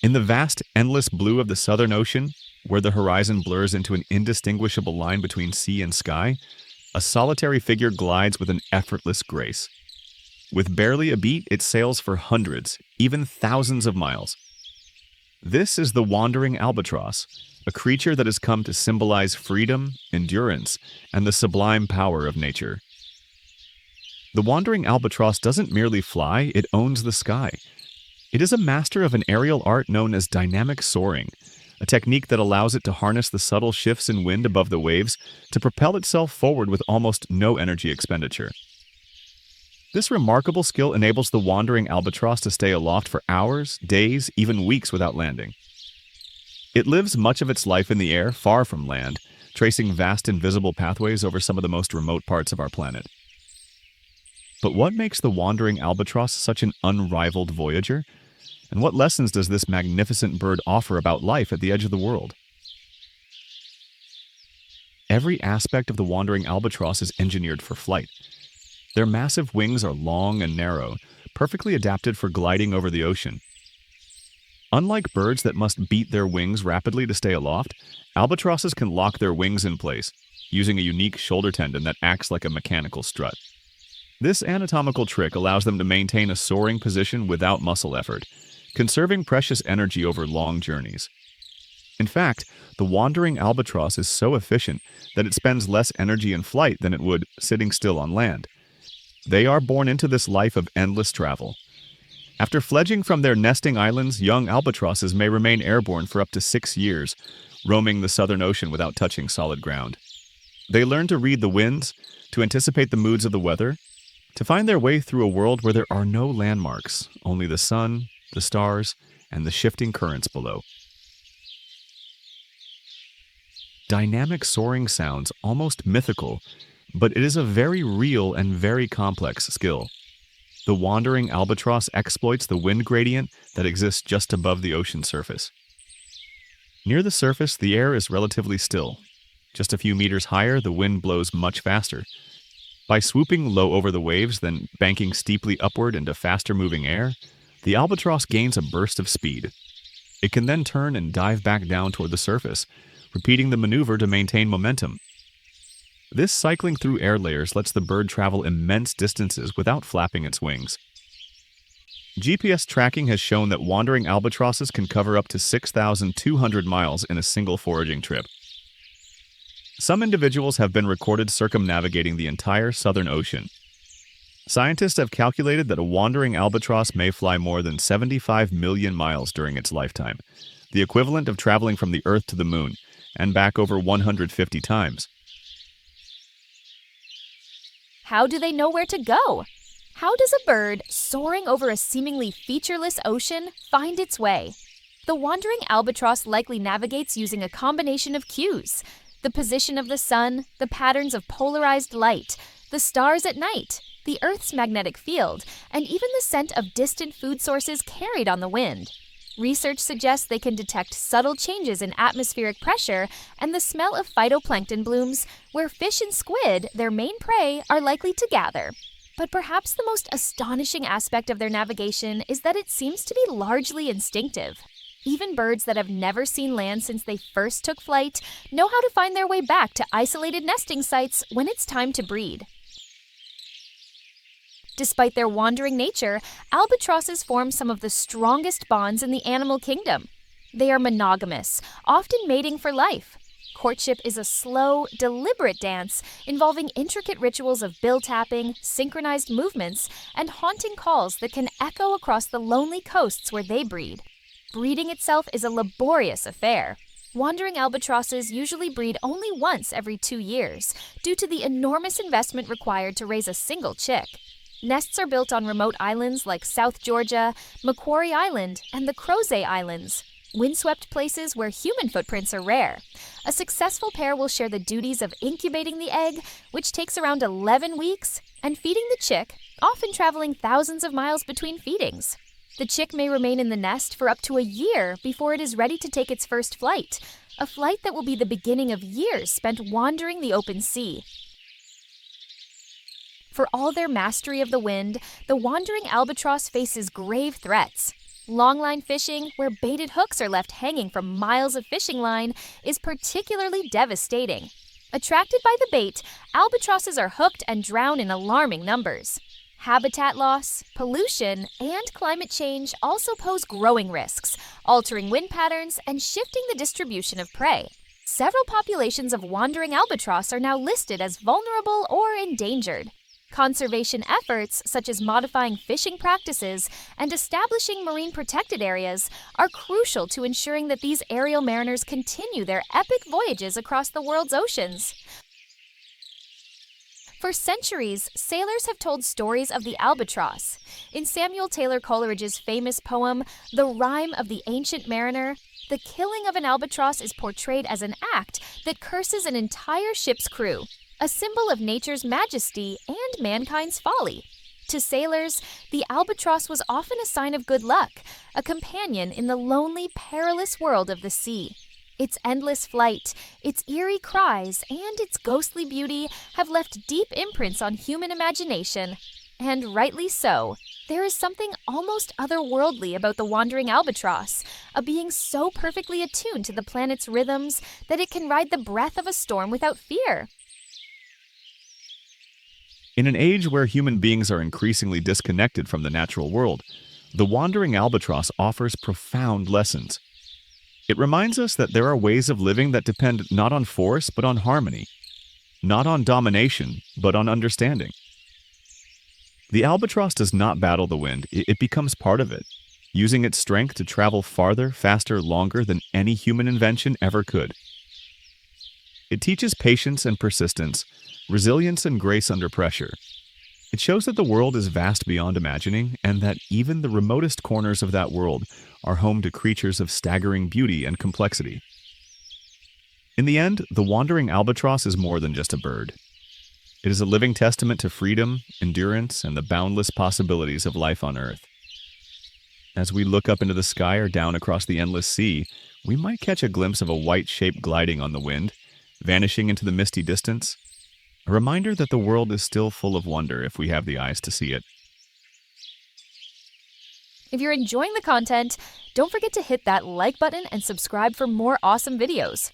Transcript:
In the vast, endless blue of the Southern Ocean, where the horizon blurs into an indistinguishable line between sea and sky, a solitary figure glides with an effortless grace. With barely a beat, it sails for hundreds, even thousands of miles. This is the wandering albatross, a creature that has come to symbolize freedom, endurance, and the sublime power of nature. The wandering albatross doesn't merely fly, it owns the sky. It is a master of an aerial art known as dynamic soaring, a technique that allows it to harness the subtle shifts in wind above the waves to propel itself forward with almost no energy expenditure. This remarkable skill enables the wandering albatross to stay aloft for hours, days, even weeks without landing. It lives much of its life in the air, far from land, tracing vast invisible pathways over some of the most remote parts of our planet. But what makes the wandering albatross such an unrivaled voyager? And what lessons does this magnificent bird offer about life at the edge of the world? Every aspect of the wandering albatross is engineered for flight. Their massive wings are long and narrow, perfectly adapted for gliding over the ocean. Unlike birds that must beat their wings rapidly to stay aloft, albatrosses can lock their wings in place, using a unique shoulder tendon that acts like a mechanical strut. This anatomical trick allows them to maintain a soaring position without muscle effort, conserving precious energy over long journeys. In fact, the wandering albatross is so efficient that it spends less energy in flight than it would sitting still on land. They are born into this life of endless travel. After fledging from their nesting islands, young albatrosses may remain airborne for up to 6 years, roaming the Southern Ocean without touching solid ground. They learn to read the winds, to anticipate the moods of the weather, to find their way through a world where there are no landmarks, only the sun, the stars, and the shifting currents below. Dynamic soaring sounds almost mythical, but it is a very real and very complex skill. The wandering albatross exploits the wind gradient that exists just above the ocean surface. Near the surface, the air is relatively still. Just a few meters higher, the wind blows much faster. By swooping low over the waves, then banking steeply upward into faster-moving air, the albatross gains a burst of speed. It can then turn and dive back down toward the surface, repeating the maneuver to maintain momentum. This cycling through air layers lets the bird travel immense distances without flapping its wings. GPS tracking has shown that wandering albatrosses can cover up to 6,200 miles in a single foraging trip. Some individuals have been recorded circumnavigating the entire Southern Ocean. Scientists have calculated that a wandering albatross may fly more than 75 million miles during its lifetime, the equivalent of traveling from the Earth to the Moon, and back over 150 times. How do they know where to go? How does a bird soaring over a seemingly featureless ocean find its way? The wandering albatross likely navigates using a combination of cues: the position of the sun, the patterns of polarized light, the stars at night, the Earth's magnetic field, and even the scent of distant food sources carried on the wind. Research suggests they can detect subtle changes in atmospheric pressure and the smell of phytoplankton blooms, where fish and squid, their main prey, are likely to gather. But perhaps the most astonishing aspect of their navigation is that it seems to be largely instinctive. Even birds that have never seen land since they first took flight know how to find their way back to isolated nesting sites when it's time to breed. Despite their wandering nature, albatrosses form some of the strongest bonds in the animal kingdom. They are monogamous, often mating for life. Courtship is a slow, deliberate dance involving intricate rituals of bill tapping, synchronized movements, and haunting calls that can echo across the lonely coasts where they breed. Breeding itself is a laborious affair. Wandering albatrosses usually breed only once every 2 years, due to the enormous investment required to raise a single chick. Nests are built on remote islands like South Georgia, Macquarie Island, and the Crozet Islands, windswept places where human footprints are rare. A successful pair will share the duties of incubating the egg, which takes around 11 weeks, and feeding the chick, often traveling thousands of miles between feedings. The chick may remain in the nest for up to a year before it is ready to take its first flight, a flight that will be the beginning of years spent wandering the open sea. For all their mastery of the wind, the wandering albatross faces grave threats. Longline fishing, where baited hooks are left hanging from miles of fishing line, is particularly devastating. Attracted by the bait, albatrosses are hooked and drown in alarming numbers. Habitat loss, pollution, and climate change also pose growing risks, altering wind patterns and shifting the distribution of prey. Several populations of wandering albatross are now listed as vulnerable or endangered. Conservation efforts, such as modifying fishing practices and establishing marine protected areas, are crucial to ensuring that these aerial mariners continue their epic voyages across the world's oceans. For centuries, sailors have told stories of the albatross. In Samuel Taylor Coleridge's famous poem, The Rime of the Ancient Mariner, the killing of an albatross is portrayed as an act that curses an entire ship's crew, a symbol of nature's majesty and mankind's folly. To sailors, the albatross was often a sign of good luck, a companion in the lonely, perilous world of the sea. Its endless flight, its eerie cries, and its ghostly beauty have left deep imprints on human imagination. And rightly so. There is something almost otherworldly about the wandering albatross, a being so perfectly attuned to the planet's rhythms that it can ride the breath of a storm without fear. In an age where human beings are increasingly disconnected from the natural world, the wandering albatross offers profound lessons. It reminds us that there are ways of living that depend not on force but on harmony, not on domination but on understanding. The albatross does not battle the wind, it becomes part of it, using its strength to travel farther, faster, longer than any human invention ever could. It teaches patience and persistence, resilience and grace under pressure. It shows that the world is vast beyond imagining, and that even the remotest corners of that world are home to creatures of staggering beauty and complexity. In the end, the wandering albatross is more than just a bird. It is a living testament to freedom, endurance, and the boundless possibilities of life on Earth. As we look up into the sky or down across the endless sea, we might catch a glimpse of a white shape gliding on the wind, vanishing into the misty distance. A reminder that the world is still full of wonder if we have the eyes to see it. If you're enjoying the content, don't forget to hit that like button and subscribe for more awesome videos.